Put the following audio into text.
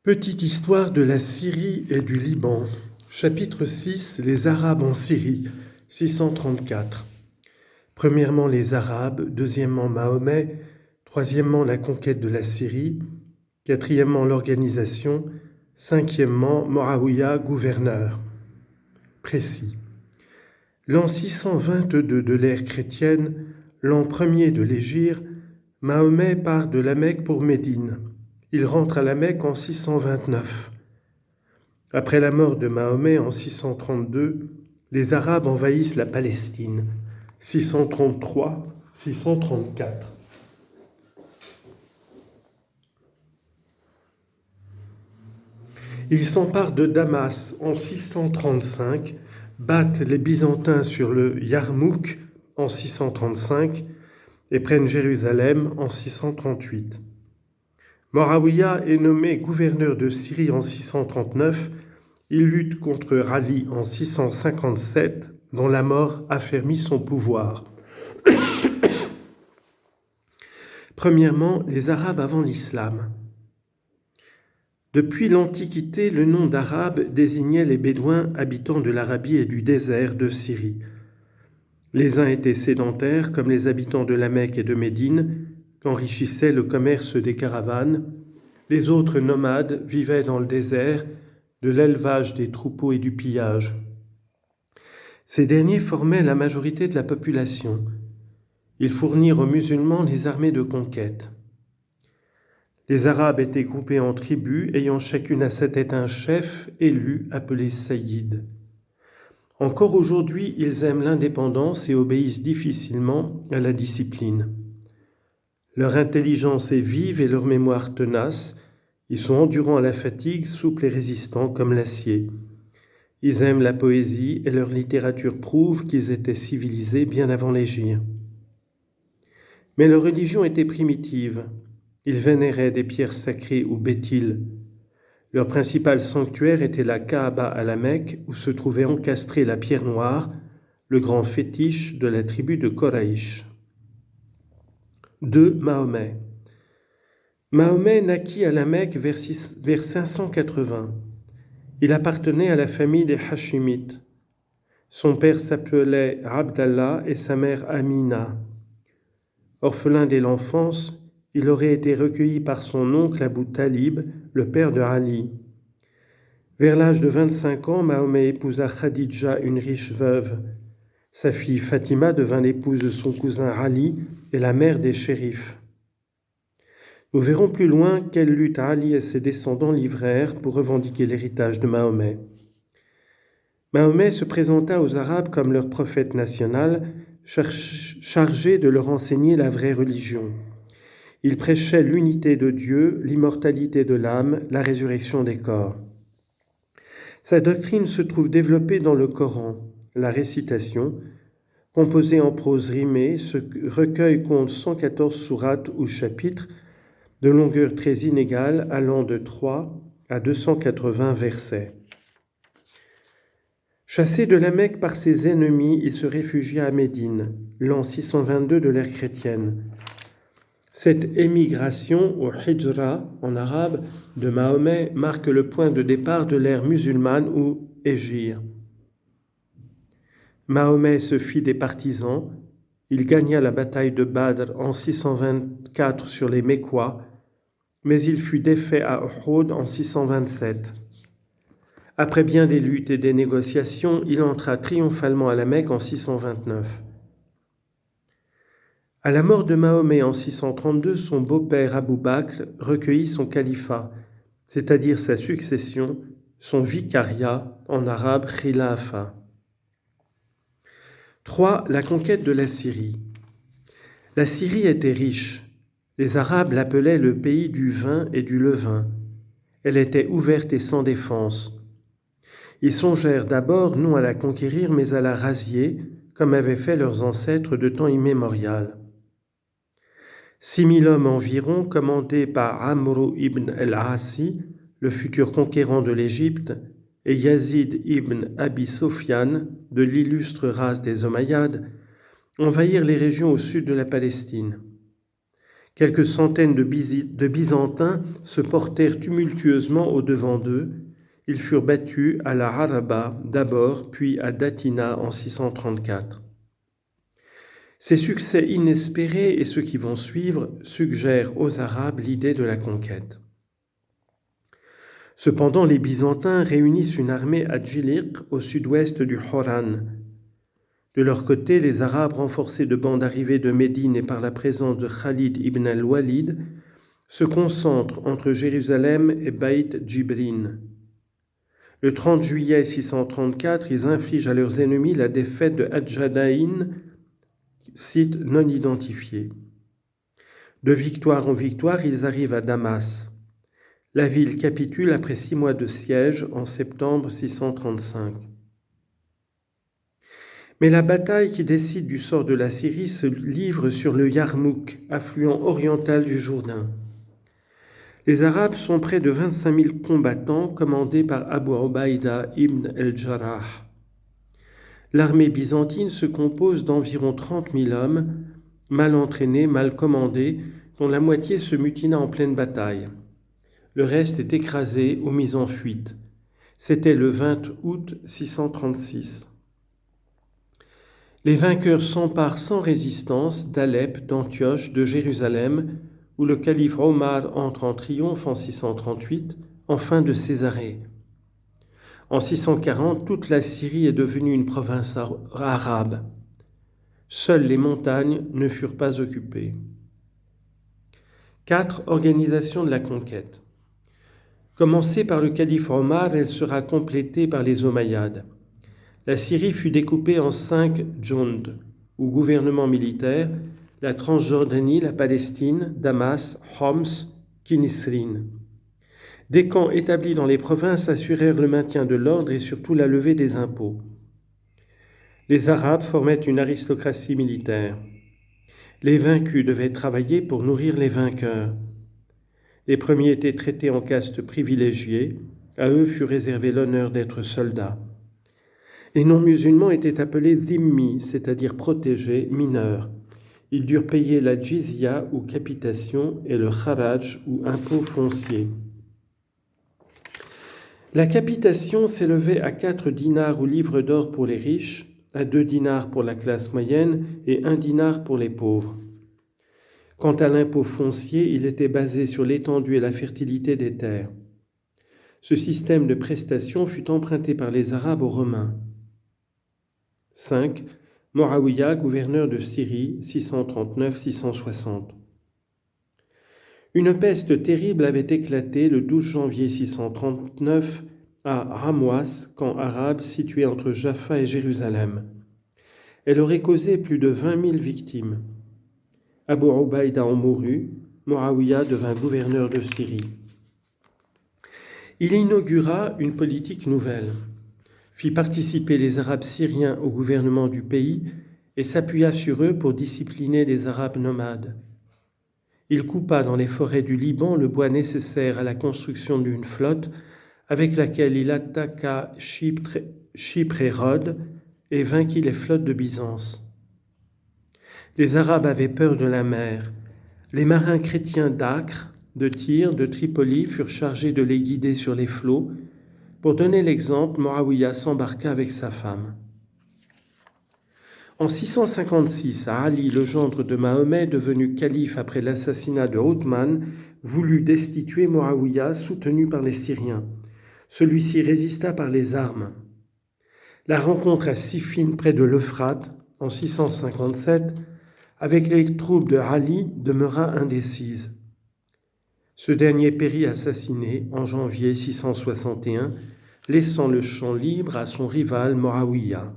Petite histoire de la Syrie et du Liban. Chapitre 6. Les Arabes en Syrie, 634. Premièrement les Arabes, deuxièmement Mahomet, troisièmement la conquête de la Syrie, quatrièmement l'organisation, cinquièmement Moawiya, gouverneur. Précis. L'an 622 de l'ère chrétienne, l'an premier de l'Hégire, Mahomet part de la Mecque pour Médine. Il rentre à la Mecque en 629. Après la mort de Mahomet en 632, les Arabes envahissent la Palestine, 633-634. Ils s'emparent de Damas en 635, battent les Byzantins sur le Yarmouk en 635 et prennent Jérusalem en 638. Moawiya est nommé gouverneur de Syrie en 639. Il lutte contre Rali en 657, dont la mort affermit son pouvoir. Premièrement, les Arabes avant l'islam. Depuis l'Antiquité, le nom d'Arabe désignait les Bédouins habitants de l'Arabie et du désert de Syrie. Les uns étaient sédentaires, comme les habitants de la Mecque et de Médine, qu'enrichissait le commerce des caravanes. Les autres nomades vivaient dans le désert, de l'élevage des troupeaux et du pillage. Ces derniers formaient la majorité de la population. Ils fournirent aux musulmans les armées de conquête. Les Arabes étaient groupés en tribus, ayant chacune à sa tête un chef élu appelé Sayyid. Encore aujourd'hui, ils aiment l'indépendance et obéissent difficilement à la discipline. Leur intelligence est vive et leur mémoire tenace. Ils sont endurants à la fatigue, souples et résistants comme l'acier. Ils aiment la poésie et leur littérature prouve qu'ils étaient civilisés bien avant l'Hégire. Mais leur religion était primitive. Ils vénéraient des pierres sacrées ou Béthil. Leur principal sanctuaire était la Kaaba à la Mecque, où se trouvait encastrée la pierre noire, le grand fétiche de la tribu de Koraïch. 2. Mahomet. Mahomet naquit à la Mecque vers 580. Il appartenait à la famille des Hachimites. Son père s'appelait Abdallah et sa mère Amina. Orphelin dès l'enfance, il aurait été recueilli par son oncle Abu Talib, le père de Ali. Vers l'âge de 25 ans, Mahomet épousa Khadija, une riche veuve. Sa fille Fatima devint l'épouse de son cousin Ali et la mère des shérifs. Nous verrons plus loin quelle lutte Ali et ses descendants livrèrent pour revendiquer l'héritage de Mahomet. Mahomet se présenta aux Arabes comme leur prophète national, chargé de leur enseigner la vraie religion. Il prêchait l'unité de Dieu, l'immortalité de l'âme, la résurrection des corps. Sa doctrine se trouve développée dans le Coran. La récitation, composée en prose rimée, ce recueil compte 114 sourates ou chapitres de longueur très inégale, allant de 3 à 280 versets. Chassé de la Mecque par ses ennemis, il se réfugia à Médine, l'an 622 de l'ère chrétienne. Cette émigration, ou hijra en arabe, de Mahomet marque le point de départ de l'ère musulmane ou hégire. Mahomet se fit des partisans. Il gagna la bataille de Badr en 624 sur les Mécois, mais il fut défait à Uhud en 627. Après bien des luttes et des négociations, il entra triomphalement à la Mecque en 629. À la mort de Mahomet en 632, son beau-père Abou Bakr recueillit son califat, c'est-à-dire sa succession, son vicariat, en arabe khilafa. 3. La conquête de la Syrie. La Syrie était riche. Les Arabes l'appelaient le pays du vin et du levain. Elle était ouverte et sans défense. Ils songèrent d'abord non à la conquérir, mais à la rasier, comme avaient fait leurs ancêtres de temps immémorial. 6000 hommes environ, commandés par Amr ibn al-Asi, le futur conquérant de l'Égypte, et Yazid ibn Abi Sofyan, de l'illustre race des Omeyyades, envahirent les régions au sud de la Palestine. Quelques centaines de Byzantins se portèrent tumultueusement au-devant d'eux. Ils furent battus à la Araba d'abord, puis à Datina en 634. Ces succès inespérés et ceux qui vont suivre suggèrent aux Arabes l'idée de la conquête. Cependant, les Byzantins réunissent une armée à Djiliq, au sud-ouest du Horan. De leur côté, les Arabes, renforcés de bandes arrivées de Médine et par la présence de Khalid ibn al-Walid, se concentrent entre Jérusalem et Baït Djibrin. Le 30 juillet 634, ils infligent à leurs ennemis la défaite de Adjadaïn, site non identifié. De victoire en victoire, ils arrivent à Damas. La ville capitule après 6 mois de siège en septembre 635. Mais la bataille qui décide du sort de la Syrie se livre sur le Yarmouk, affluent oriental du Jourdain. Les Arabes sont près de 25 000 combattants commandés par Abu Ubaïda ibn al-Jarrah. L'armée byzantine se compose d'environ 30 000 hommes, mal entraînés, mal commandés, dont la moitié se mutina en pleine bataille. Le reste est écrasé ou mis en fuite. C'était le 20 août 636. Les vainqueurs s'emparent sans résistance d'Alep, d'Antioche, de Jérusalem, où le calife Omar entre en triomphe en 638, enfin de Césarée. En 640, toute la Syrie est devenue une province arabe. Seules les montagnes ne furent pas occupées. 4. Organisation de la conquête. Commencée par le calife Omar, elle sera complétée par les Omeyyades. La Syrie fut découpée en 5 djound, ou gouvernements militaires, la Transjordanie, la Palestine, Damas, Homs, Kinisrin. Des camps établis dans les provinces assurèrent le maintien de l'ordre et surtout la levée des impôts. Les Arabes formaient une aristocratie militaire. Les vaincus devaient travailler pour nourrir les vainqueurs. Les premiers étaient traités en caste privilégiée, à eux fut réservé l'honneur d'être soldats. Les non-musulmans étaient appelés dhimmi, c'est-à-dire protégés, mineurs. Ils durent payer la jizya ou capitation et le kharaj ou impôt foncier. La capitation s'élevait à 4 dinars ou livres d'or pour les riches, à 2 dinars pour la classe moyenne et 1 dinar pour les pauvres. Quant à l'impôt foncier, il était basé sur l'étendue et la fertilité des terres. Ce système de prestation fut emprunté par les Arabes aux Romains. 5. Moawiya, gouverneur de Syrie, 639-660. Une peste terrible avait éclaté le 12 janvier 639 à Ramouas, camp arabe situé entre Jaffa et Jérusalem. Elle aurait causé plus de 20 000 victimes. Abu Ubaïda en mourut, Moawiya devint gouverneur de Syrie. Il inaugura une politique nouvelle, fit participer les Arabes syriens au gouvernement du pays et s'appuya sur eux pour discipliner les Arabes nomades. Il coupa dans les forêts du Liban le bois nécessaire à la construction d'une flotte avec laquelle il attaqua Chypre et Rhodes et vainquit les flottes de Byzance. Les Arabes avaient peur de la mer. Les marins chrétiens d'Acre, de Tyr, de Tripoli furent chargés de les guider sur les flots. Pour donner l'exemple, Moawiya s'embarqua avec sa femme. En 656, Ali, le gendre de Mahomet, devenu calife après l'assassinat de Othman, voulut destituer Moawiya, soutenu par les Syriens. Celui-ci résista par les armes. La rencontre à Siffin, près de l'Euphrate, en 657, avec les troupes de Ali, demeura indécise. Ce dernier périt assassiné en janvier 661, laissant le champ libre à son rival Moawiya.